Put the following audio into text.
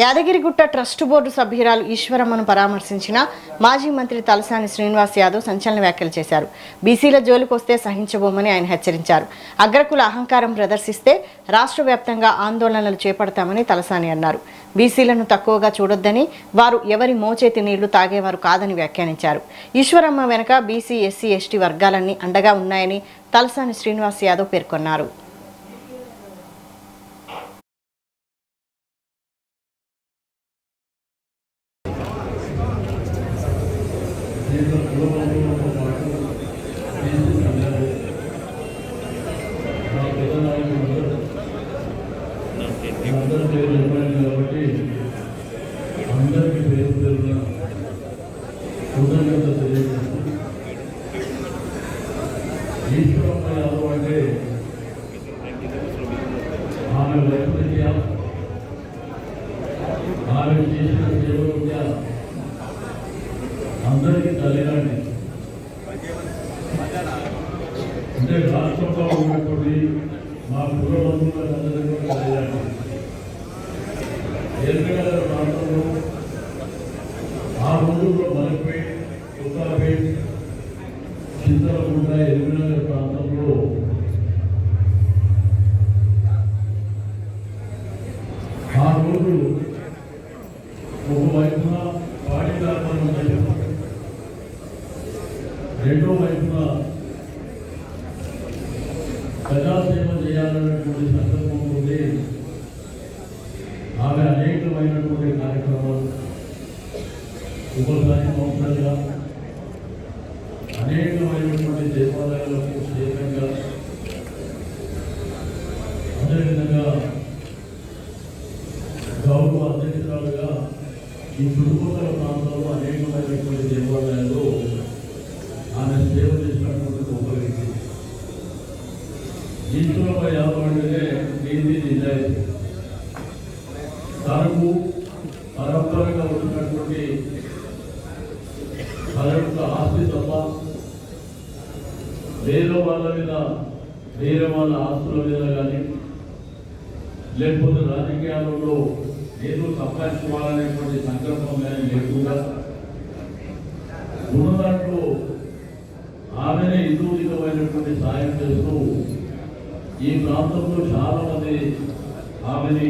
Yadagirigutta trust board సభ్యురాలు ఈశ్వరమ్మను పరామర్శించిన మాజీ మంత్రి తలసాని శ్రీనివాస్ యాదవ్ సంచలన వ్యాఖ్యలు చేశారు. బీసీల జోలికొస్తే సహించబోమని ఆయన హెచ్చరించారు. అగ్రకుల అహంకారం ప్రదర్శిస్తే రాష్ట్ర వ్యాప్తంగా ఆందోళనలు చేపడతామని తలసాని అన్నారు. బీసీలను తక్కువగా చూడొద్దని, వారు ఎవరి మోచేతి నీళ్లు తాగేవారు కాదని వ్యాఖ్యానించారు. ఈశ్వరమ్మ వెనుక బీసీ, ఎస్సీ, ఎస్టీ వర్గాలన్నీ అండగా ఉన్నాయని తలసాని శ్రీనివాస్ యాదవ్ పేర్కొన్నారు. అందరికీ పేరు పేరున కృతజ్ఞత తెలియజేస్తూ, ఈశ్వరమ్మ యాదవ్ అంటే ఆమె వైద్య ఆమె చేసిన సేవలుగా అందరికీ తల్లిదండ్రి. అంటే రాష్ట్రంలో ఉన్నటువంటి మా కుల బంధువులందరికీ తల్లిదండ్రి. ఎన్నికల ప్రాంతంలో ఆ రోజుల్లో మలక్పేట్, ఉత్తరపేట్, చింతలగుంట, ఎల్బీనగర్ ప్రాంతంలో ఆ రోజు ఒకవైపున పాడి వ్యాపారం చేయడం, రెండో వైపున ప్రజాసేవ చేయాలనేటువంటి సంకల్పం ఉంది. ఆమె అనేకమైనటువంటి కార్యక్రమాలు ఉపసారి సంస్థలుగా అనేకమైనటువంటి దేవాలయాలకు క్షేత్రంగా, అదేవిధంగా గౌరవ అధ్యక్షురాలుగా ఈ చుట్టుపక్కల ప్రాంతాల్లో అనేకమైనటువంటి దేవాలయాల్లో ఆమె సేవ చేసినటువంటి గొప్ప వ్యక్తి. ఈశ్వరమ్మ యాదవ్ అంటేనే నీతి నిజాయితీ. తనకు పరంపరగా వచ్చినటువంటి తన యొక్క ఆస్తి తప్ప వేరే వాళ్ళ మీద, వేరే వాళ్ళ ఆస్తుల మీద కానీ, లేకపోతే రాజకీయాలలో ఏదో సంపాదించుకోవాలనేటువంటి సంకల్పం కానీ లేకుండా ఉన్నదాంట్లో ఆమెనే ఇతోదితమైనటువంటి సాయం చేస్తూ ఈ ప్రాంతంలో చాలా మంది ఆమెని